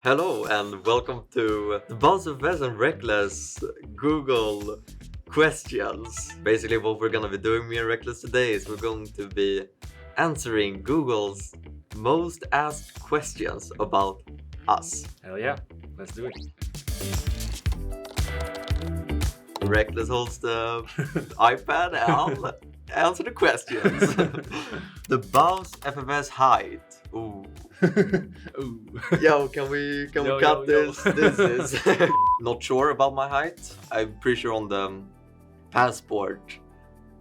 Hello and welcome to the Baus and Rekkles Google questions. Basically what we're gonna be doing, me and Rekkles, today is we're going to be answering Google's most asked questions about us. Hell yeah, let's do it. Rekkles holds the iPad and I'll answer the questions. The Baus Height. Ooh. Ooh. Yo, can we cut this? This is not sure about my height. I'm pretty sure on the passport,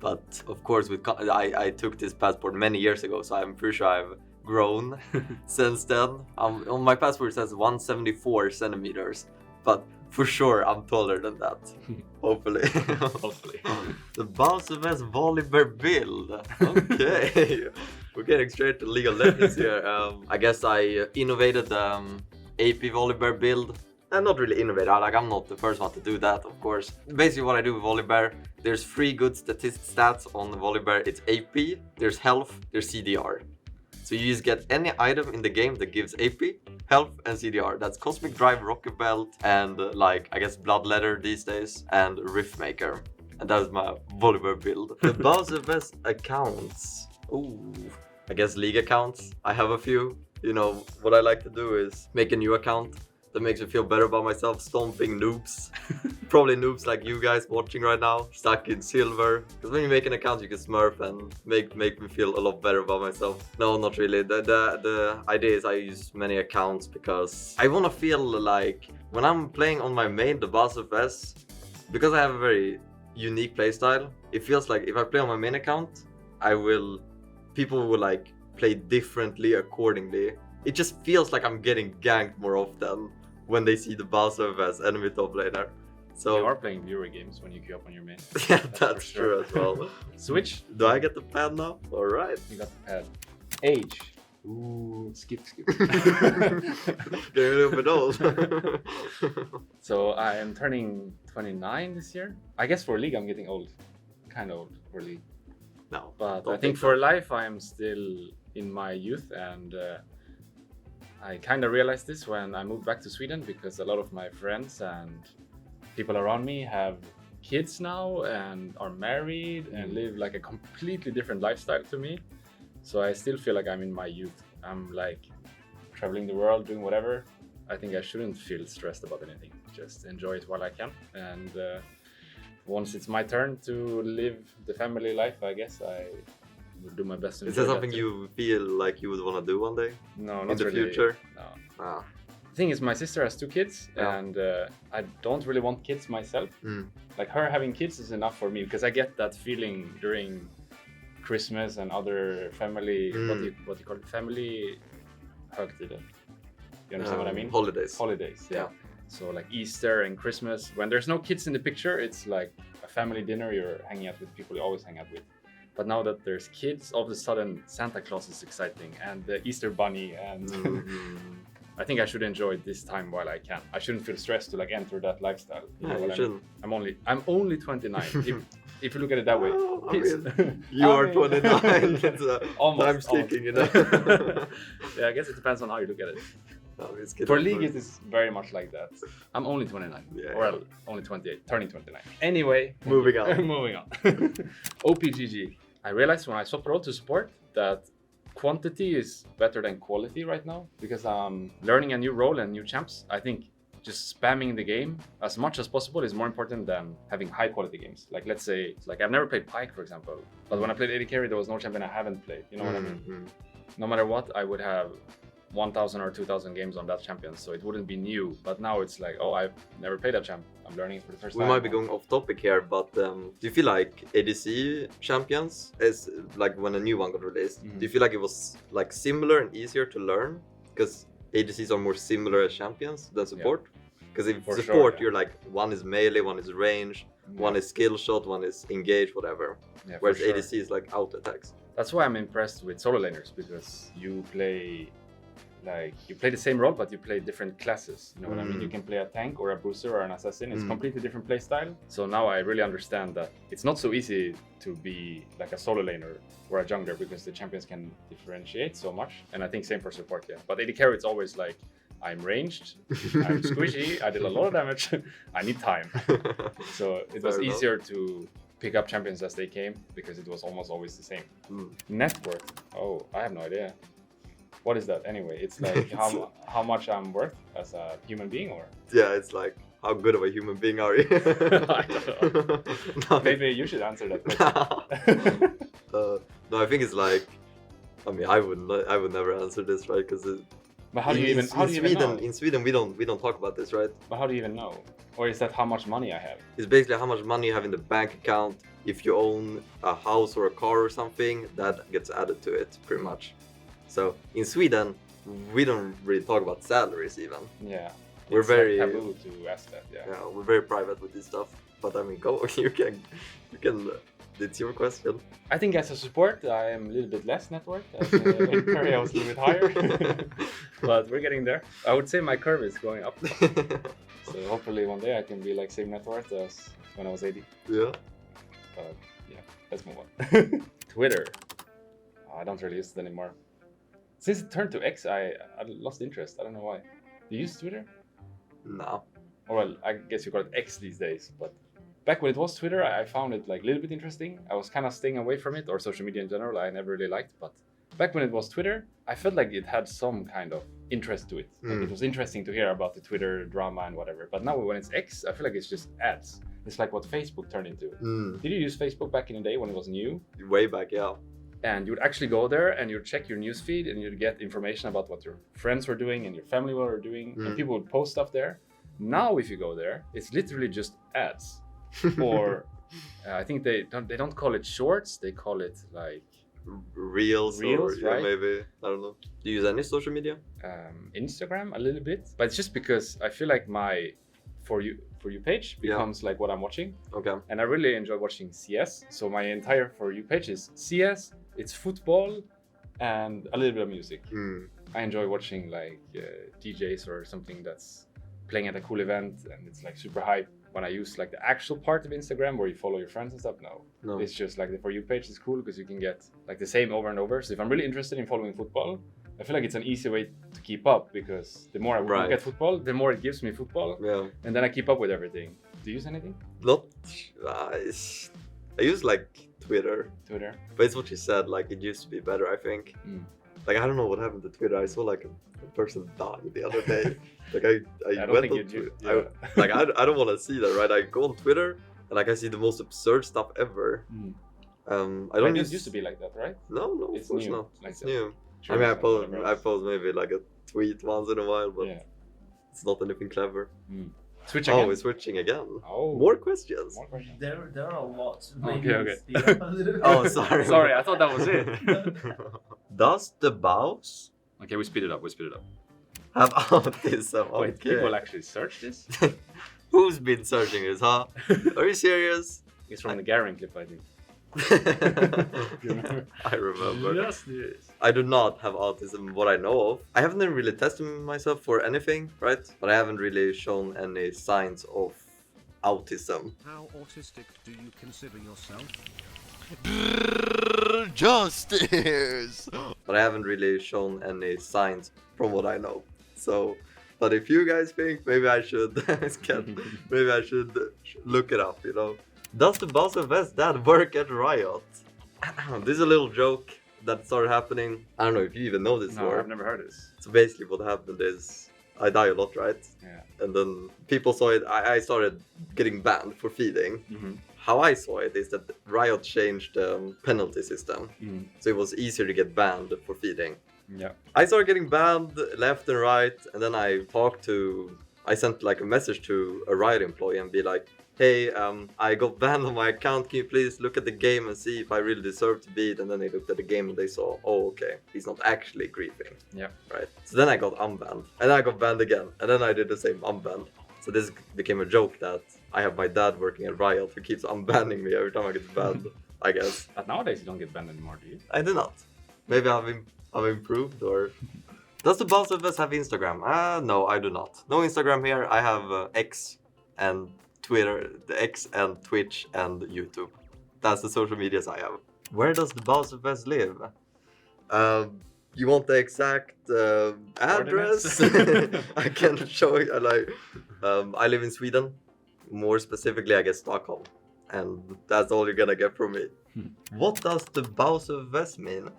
but of course I took this passport many years ago, so I'm pretty sure I've grown since then. On my passport it says 174 centimeters, but for sure I'm taller than that. Hopefully. Hopefully. The Baus Volibear build. Okay. We're getting straight to League of Legends here. I guess I innovated the AP Volibear build. And not really innovated, I'm not the first one to do that, of course. Basically what I do with Volibear, there's 3 good stats on the Volibear. It's AP, there's health, there's CDR. So you just get any item in the game that gives AP, health and CDR. That's Cosmic Drive, Rocket Belt, and I guess Bloodletter these days, and Riftmaker. And that is my Volibear build. The Baus Accounts. Ooh, I guess league accounts. I have a few. You know, what I like to do is make a new account that makes me feel better about myself, stomping noobs. Probably noobs like you guys watching right now, stuck in silver. Because when you make an account, you can smurf and make me feel a lot better about myself. No, not really. The idea is I use many accounts because I want to feel like when I'm playing on my main, the Baus FS, because I have a very unique playstyle, it feels like if I play on my main account, people will like play differently accordingly. It just feels like I'm getting ganked more often when they see the Baus as enemy top laner. So you are playing viewer games when you queue up on your main. Yeah, that's true as well. Switch. Do I get the pad now? Alright. You got the pad. Age. Ooh, skip. Getting a little bit old. So I am turning 29 this year. I guess for League I'm getting old. Kind of old for League. No. But I think for life I am still in my youth, and I kind of realized this when I moved back to Sweden, because a lot of my friends and people around me have kids now and are married and live like a completely different lifestyle to me. So I still feel like I'm in my youth. I'm like traveling the world, doing whatever. I think I shouldn't feel stressed about anything. Just enjoy it while I can. And once it's my turn to live the family life, I guess I will do my best to enjoy. Is that something you feel like you would want to do one day? No, not in the really. future? No. Ah. The thing is, my sister has 2 kids, Yeah. and I don't really want kids myself. Like her having kids is enough for me, because I get that feeling during Christmas and other family, what do you call it? Family högtider. You understand what I mean? Holidays. Holidays, yeah. So like Easter and Christmas, when there's no kids in the picture, it's like a family dinner. You're hanging out with people you always hang out with. But now that there's kids, all of a sudden Santa Claus is exciting, and the Easter Bunny, and I think I should enjoy this time while I can. I shouldn't feel stressed to like enter that lifestyle. You know what I mean? I'm only 29. if you look at it that way. You are 29. It's almost, time ticking, you know. Yeah, I guess it depends on how you look at it. No, for League, it is very much like that. I'm only 29, or only 28, turning 29. Anyway, moving on. Moving on. opgg. I realized when I swapped role to support that quantity is better than quality right now, because I'm learning a new role and new champs. I think just spamming the game as much as possible is more important than having high quality games. Like let's say, like I've never played Pike, for example, but when I played AD carry, there was no champion I haven't played. You know what I mean? No matter what, I would have 1,000 or 2,000 games on that champion, so it wouldn't be new. But now it's like, oh, I've never played that champ. I'm learning it for the first time. We might be going off topic here, but do you feel like ADC champions is like when a new one got released? Do you feel like it was like similar and easier to learn? Because ADCs are more similar as champions than support. Because if support, you're like, one is melee, one is range, one is skill shot, one is engage, whatever. Whereas ADC is like auto attacks. That's why I'm impressed with solo laners, because you play the same role, but you play different classes. You know what I mean? You can play a tank or a booster or an assassin. It's completely different play style. So now I really understand that it's not so easy to be like a solo laner or a jungler, because the champions can differentiate so much. And I think same for support, yeah. But AD carry, it's always like I'm ranged, I'm squishy, I did a lot of damage, I need time. So it was easier to pick up champions as they came because it was almost always the same. Net worth. Oh, I have no idea. What is that anyway? It's like how much I'm worth as a human being, or? Yeah, it's like how good of a human being are you? I don't know. No. Maybe you should answer that question. No, I think it's like, I mean, I would never answer this, right? Because but how do you even know? In Sweden, we don't talk about this, right? But how do you even know? Or is that how much money I have? It's basically how much money you have in the bank account. If you own a house or a car or something, that gets added to it, pretty much. So in Sweden, we don't really talk about salaries even. Yeah. We're very like taboo to ask that. Yeah. Yeah, we're very private with this stuff. But I mean, go. You can. It's your question. I think as a support, I am a little bit less net worth. As in Korea, I was a little bit higher. But we're getting there. I would say my curve is going up. So hopefully one day I can be like same net worth as when I was 80. Yeah. But yeah, let's move on. Twitter. I don't really use it anymore. Since it turned to X, I lost interest. I don't know why. Do you use Twitter? No. Or well, I guess you call it X these days, but back when it was Twitter, I found it like a little bit interesting. I was kind of staying away from it, or social media in general, I never really liked. But back when it was Twitter, I felt like it had some kind of interest to it. Like it was interesting to hear about the Twitter drama and whatever. But now when it's X, I feel like it's just ads. It's like what Facebook turned into. Did you use Facebook back in the day when it was new? Way back, yeah. And you'd actually go there and you'd check your newsfeed and you'd get information about what your friends were doing and your family were doing. And people would post stuff there. Now, if you go there, it's literally just ads. Or I think they don't call it shorts. They call it like Reels, or, yeah, right? maybe. I don't know. Do you use any social media? Instagram a little bit, but it's just because I feel like my for you page becomes like what I'm watching. Okay. And I really enjoy watching CS. So my entire For You page is CS. It's football and a little bit of music. I enjoy watching like DJs or something that's playing at a cool event and it's like super hype. When I use like the actual part of Instagram where you follow your friends and stuff, no. It's just like the For You page is cool because you can get like the same over and over. So if I'm really interested in following football, I feel like it's an easy way to keep up because the more I look at football, the more it gives me football. Yeah. And then I keep up with everything. Do you use anything? Not. I use like Twitter. But it's what you said, like it used to be better, I think. Like I don't know what happened to Twitter. I saw like a person die the other day. Like I don't went think on you do. Like I don't want to see that, right? I go on Twitter and like I see the most absurd stuff ever. I don't used to be like that, right? No, it's of course new. not. Like it's new. I mean, I post maybe like a tweet once in a while, but it's not anything clever. Switch again? Oh, we're switching again. Oh. More questions. There are a lot. Okay. Speed up a little bit. Oh, sorry. Sorry, I thought that was it. Does the Baus Okay, we speed it up. have autism? Wait, Okay. people actually search this? Who's been searching this, huh? Are you serious? It's from the Garen clip, I think. I remember. Yes, yes. I do not have autism, what I know of. I haven't really tested myself for anything, right? But I haven't really shown any signs of autism. How autistic do you consider yourself? Justice! But I haven't really shown any signs from what I know. So, but if you guys think, maybe I should look it up, you know. Does the Baus Dad work at Riot? This is a little joke that started happening. I don't know if you even know this. No, I've never heard this. So basically what happened is I die a lot, right? Yeah. And then people saw it. I started getting banned for feeding. How I saw it is that Riot changed the penalty system. So it was easier to get banned for feeding. Yeah. I started getting banned left and right. And then I sent like a message to a Riot employee and be like, hey, I got banned on my account. Can you please look at the game and see if I really deserve to beat? And then they looked at the game and they saw, oh, okay, he's not actually griefing. Yeah. Right. So then I got unbanned. And then I got banned again. And then I did the same unbanned. So this became a joke that I have my dad working at Riot who keeps unbanning me every time I get banned, I guess. But nowadays you don't get banned anymore, do you? I do not. Maybe I've improved or... Does the Baus of us have Instagram? No, I do not. No Instagram here. I have X and Twitter, the X and Twitch and YouTube. That's the social medias I have. Where does the Baus of us live? You want the exact address? Coordinates? I can show you. I live in Sweden, more specifically, I guess Stockholm, and that's all you're gonna get from me. What does the Baus Vest mean?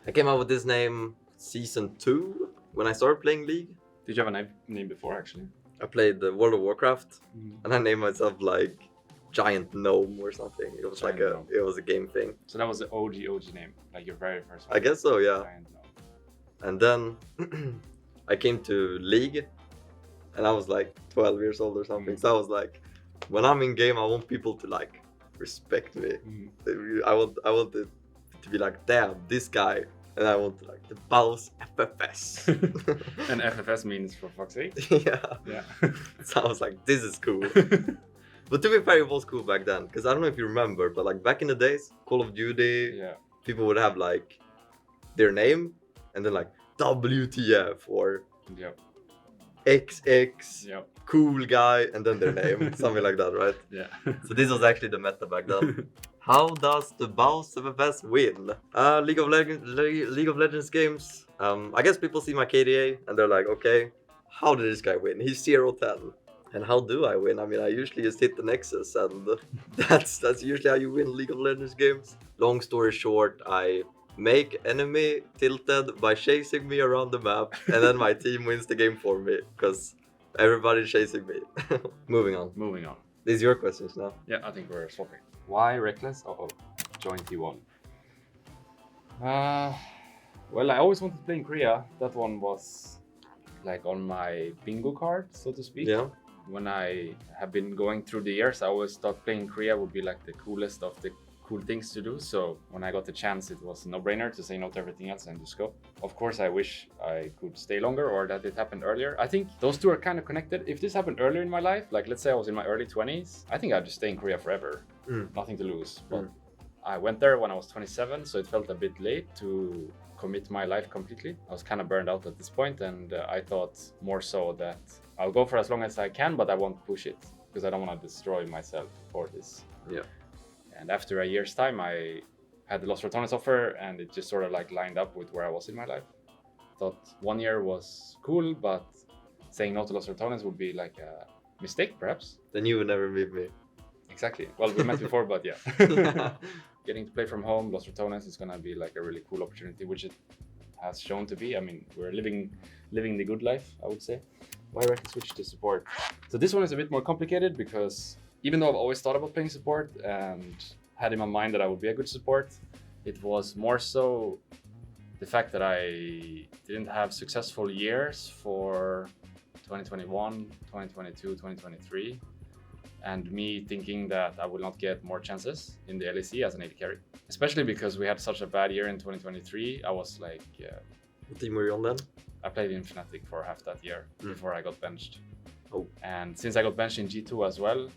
I came up with this name season 2 when I started playing League. Did you have a name before actually? I played the World of Warcraft, and I named myself like Giant Gnome or something. It was Giant like Gnome. it was a game thing. So that was the OG name, like your very first one. I guess so, yeah. Giant Gnome. And then I came to League, and I was like 12 years old or something. So I was like, when I'm in game, I want people to like respect me. I want it to be like, damn, this guy. And I want like the Baus FFS. And FFS means for fuck's sake. Yeah. Yeah. So I was like, this is cool. But to be fair, it was cool back then. Because I don't know if you remember, but like back in the days, Call of Duty, Yeah. people would have like their name and then like WTF or Yep. XX, Yep. cool guy, and then their name. Something like that, right? Yeah. So this was actually the meta back then. How does the Baus FFS win? League of Legends games. I guess people see my KDA and they're like, okay, how did this guy win? He's 0-10. And how do I win? I mean, I usually just hit the Nexus, and that's usually how you win League of Legends games. Long story short, I make enemy tilted by chasing me around the map, and then my team wins the game for me because everybody's chasing me. Moving on. Moving on. These are your questions now. Yeah, I think we're swapping. Why Rekkles? Join T1. Well, I always wanted to play in Korea. That one was like on my bingo card, so to speak. Yeah. When I have been going through the years, I always thought playing Korea would be like the coolest of the cool things to do. So when I got the chance, it was a no-brainer to say no to everything else and just go. Of course, I wish I could stay longer or that it happened earlier. I think those two are kind of connected. If this happened earlier in my life, like let's say I was in my early 20s, I think I'd just stay in Korea forever. Nothing to lose. But I went there when I was 27, so it felt a bit late to commit my life completely. I was kind of burned out at this point, and I thought more so that I'll go for as long as I can, but I won't push it because I don't want to destroy myself for this. Yeah. And after a year's time, I had the Los Ratones offer, and it just sort of like lined up with where I was in my life. Thought 1 year was cool, but saying no to Los Ratones would be like a mistake, perhaps. Then you would never meet me. Exactly. Well, we met before, but yeah. Getting to play from home, Los Ratones is gonna be like a really cool opportunity, which it has shown to be. I mean, we're living the good life, I would say. Why Rekkles switch to support? So this one is a bit more complicated because even though I've always thought about playing support and had in my mind that I would be a good support, it was more so the fact that I didn't have successful years for 2021, 2022, 2023. And me thinking that I will not get more chances in the LEC as an AD carry. Especially because we had such a bad year in 2023. I was like... What team were you on then? I played in Fnatic for half that year before I got benched. Oh. And since I got benched in G2 as well,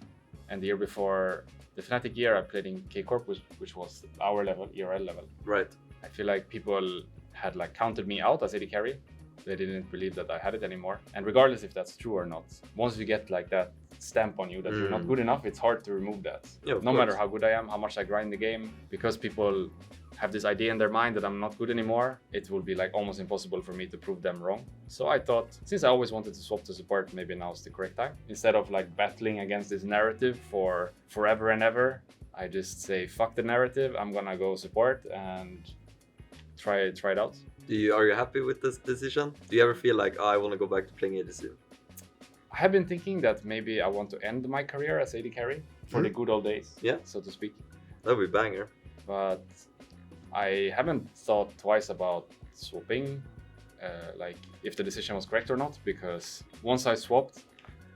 and the year before the Fnatic year, I played in K-Corp, which was our level, ERL level. Right. I feel like people had like counted me out as AD carry. They didn't believe that I had it anymore. And regardless if that's true or not, once you get like that stamp on you that you're not good enough, it's hard to remove that. Yeah, no matter how good I am, how much I grind the game, because people have this idea in their mind that I'm not good anymore, it will be like almost impossible for me to prove them wrong. So I thought, since I always wanted to swap to support, maybe now's the correct time. Instead of like battling against this narrative for forever and ever, I just say, fuck the narrative, I'm gonna go support and try it out. Are you happy with this decision? Do you ever feel like, oh, I want to go back to playing ADC? I have been thinking that maybe I want to end my career as AD carry for the good old days, so to speak. That would be banger. But I haven't thought twice about swapping, like if the decision was correct or not, because once I swapped,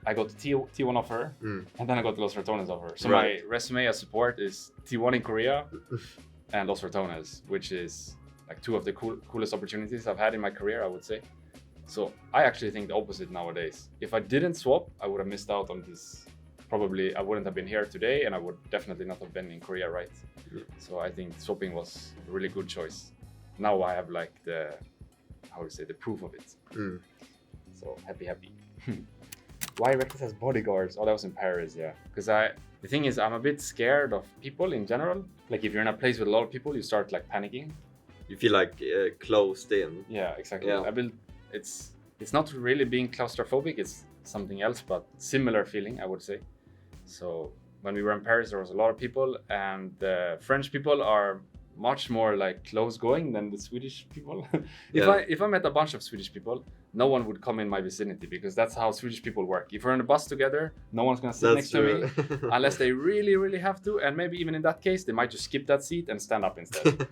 I got the T1 offer, and then I got the Los Ratones offer. So my resume as support is T1 in Korea and Los Ratones, which is like two of the coolest opportunities I've had in my career, I would say. So I actually think the opposite nowadays. If I didn't swap, I would have missed out on this. Probably I wouldn't have been here today, and I would definitely not have been in Korea, right? So I think swapping was a really good choice. Now I have like the, how would you say, the proof of it. So happy. Why Rekkles has bodyguards? Oh, that was in Paris, yeah. Because the thing is, I'm a bit scared of people in general. Like if you're in a place with a lot of people, you start like panicking. You feel like closed in. Yeah, exactly. Yeah. It's not really being claustrophobic, it's something else, but similar feeling, I would say. So when we were in Paris, there was a lot of people, and the French people are much more like close going than the Swedish people. If I met a bunch of Swedish people, no one would come in my vicinity, because that's how Swedish people work. If we're on a bus together, no one's gonna sit next to me unless they really, really have to, and maybe even in that case, they might just skip that seat and stand up instead.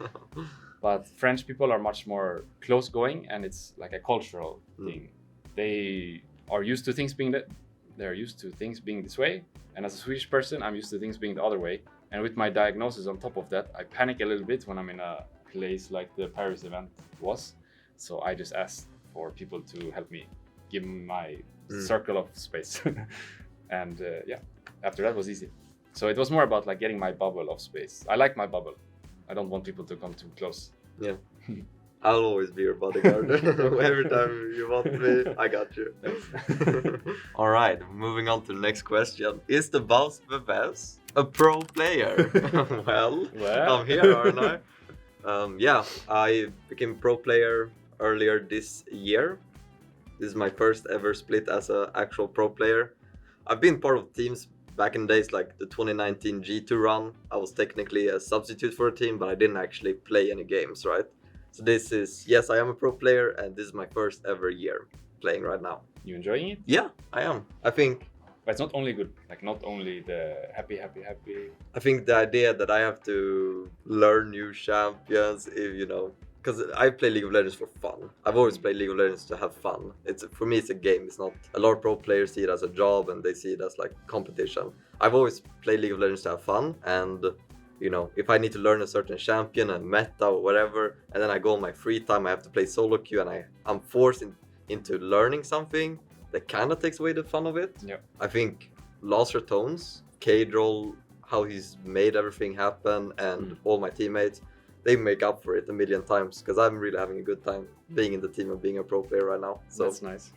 But French people are much more close going, and it's like a cultural thing. They are used to things being this way, and as a Swedish person, I'm used to things being the other way. And with my diagnosis on top of that, I panic a little bit when I'm in a place like the Paris event was. So I just asked for people to help me, give me my circle of space. And yeah, after that was easy. So it was more about like getting my bubble of space. I like my bubble. I don't want people to come too close. Yeah. I'll always be your bodyguard. Every time you want me, I got you. All right, moving on to the next question. Is the Baus Volibear a pro player? Well, I'm here, aren't I? Yeah, I became a pro player earlier this year. This is my first ever split as an actual pro player. I've been part of teams back in the days, like the 2019 G2 run. I was technically a substitute for a team, but I didn't actually play any games, right? So this is, yes, I am a pro player, and this is my first ever year playing right now. You enjoying it? Yeah, I am. I think... But it's not only good, like not only the happy. I think the idea that I have to learn new champions, you know, because I play League of Legends for fun. I've always played League of Legends to have fun. For me, it's a game. It's not... A lot of pro players see it as a job, and they see it as like competition. I've always played League of Legends to have fun, and you know, if I need to learn a certain champion and meta or whatever, and then I go on my free time, I have to play solo queue, and I'm forced into learning something that kind of takes away the fun of it. Yeah. I think Los Ratones, K-Droll, how he's made everything happen, and all my teammates, they make up for it a million times, because I'm really having a good time being in the team and being a pro player right now. So that's nice.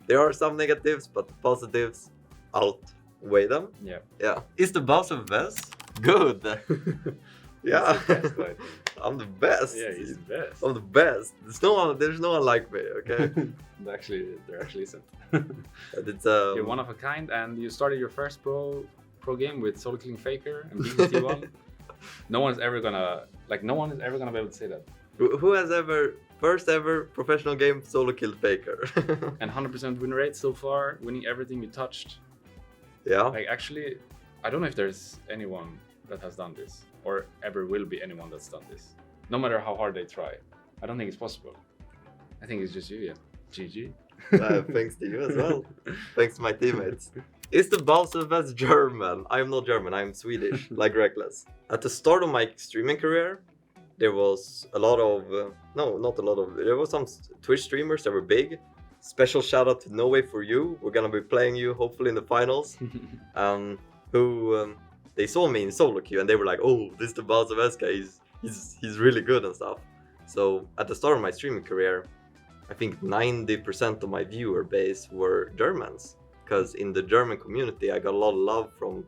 There are some negatives, but the positives outweigh them. Yeah. Yeah. Is the Baus of best? Good. Yeah. Best, right? I'm the best. Yeah, he's the best. I'm the best. There's no one like me, okay? There actually isn't. It's You're one of a kind, and you started your first pro game with solo killing Faker and being the T1. No one is ever gonna be able to say that. Who has first ever professional game solo killed Faker? And 100% win rate so far, winning everything you touched. Yeah. Like actually, I don't know if there's anyone that has done this, or ever will be anyone that's done this. No matter how hard they try. I don't think it's possible. I think it's just you, yeah. GG. Thanks to you as well. Thanks to my teammates. Is the Baus best German? I'm not German, I'm Swedish, like Rekkles. At the start of my streaming career, there was a lot of, there was some Twitch streamers that were big. Special shout out to No Way For You. We're gonna be playing you hopefully in the finals. They saw me in solo queue and they were like, oh, this is the Baus guy, he's really good and stuff. So at the start of my streaming career, I think 90% of my viewer base were Germans. Because in the German community, I got a lot of love from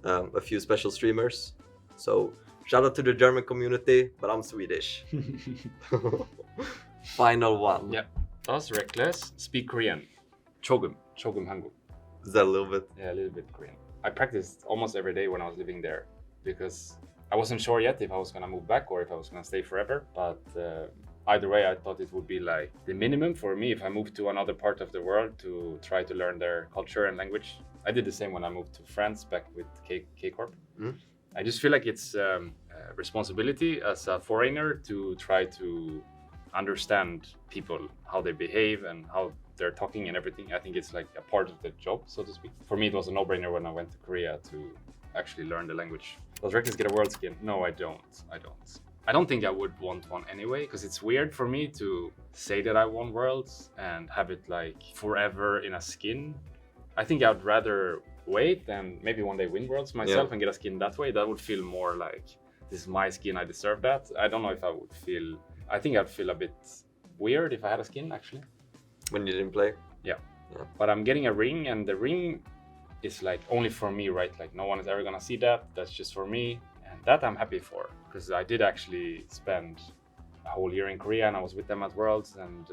a few special streamers. So shout out to the German community, but I'm Swedish. Final one. Yeah. Does Rekkles speak Korean? Chogum Hangul. Is that a little bit? Yeah, a little bit Korean. I practiced almost every day when I was living there, because I wasn't sure yet if I was gonna move back or if I was gonna stay forever. But either way, I thought it would be like the minimum for me if I moved to another part of the world to try to learn their culture and language. I did the same when I moved to France back with K Corp. I just feel like it's a responsibility as a foreigner to try to understand people, how they behave and how they're talking and everything. I think it's like a part of the job, so to speak. For me, it was a no-brainer when I went to Korea to actually learn the language. Does Rekkles get a world skin? No, I don't. I don't think I would want one anyway, because it's weird for me to say that I won worlds and have it like forever in a skin. I think I'd rather wait and maybe one day win worlds myself and get a skin that way. That would feel more like, this is my skin, I deserve that. I don't know if I would feel... I think I'd feel a bit weird if I had a skin, actually. When you didn't play? Yeah. But I'm getting a ring, and the ring is like only for me, right? Like no one is ever gonna see that. That's just for me. And that I'm happy for, because I did actually spend a whole year in Korea, and I was with them at Worlds and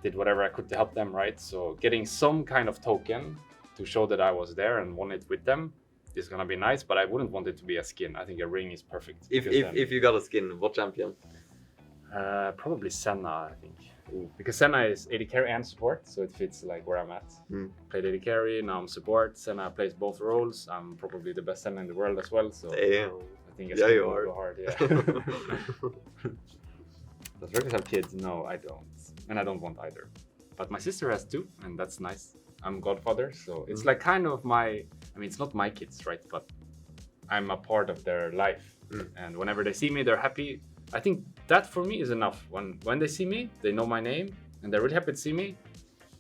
did whatever I could to help them, right? So getting some kind of token to show that I was there and won it with them is gonna be nice, but I wouldn't want it to be a skin. I think a ring is perfect. If you got a skin, what champion? Probably Senna, I think. Because Senna is AD carry and support, so it fits like where I'm at. Played AD carry, now I'm support. Senna plays both roles. I'm probably the best Senna in the world as well, so Damn. I think Yeah, you are. go hard. Yeah. Does Rekkles have kids? No, I don't, and I don't want either. But my sister has two, and that's nice. I'm godfather, so it's like kind of my. I mean, it's not my kids, right? But I'm a part of their life, and whenever they see me, they're happy. I think that for me is enough. When they see me, they know my name, and they're really happy to see me.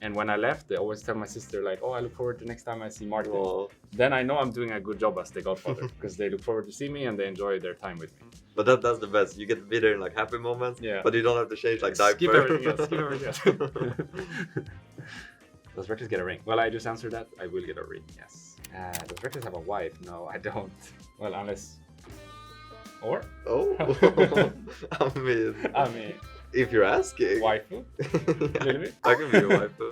And when I left, they always tell my sister like, "Oh, I look forward to next time I see Martin." Oh. Then I know I'm doing a good job as the godfather because they look forward to see me and they enjoy their time with me. But that's the best. You get to be there in like happy moments, Yeah. but you don't have to change like diaper. Skip everything else. Skip everything else. Does Rekkles get a ring? Well, I just answered that. I will get a ring. Yes. Does Rekkles have a wife? No, I don't. Well, unless. Or? Oh. I mean, if you're asking. Waifu? Yeah, Really? I can be your waifu.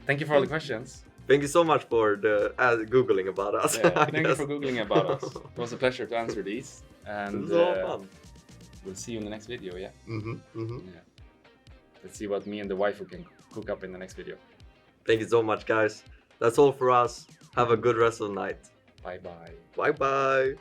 Thank you for all the questions. Thank you so much for the Googling about us. Yeah, I thank you guess. for Googling about us. It was a pleasure to answer these. And It was all fun. we'll see you in the next video, yeah? Yeah. Let's see what me and the waifu can cook up in the next video. Thank you so much, guys. That's all for us. Have a good rest of the night. Bye-bye. Bye bye.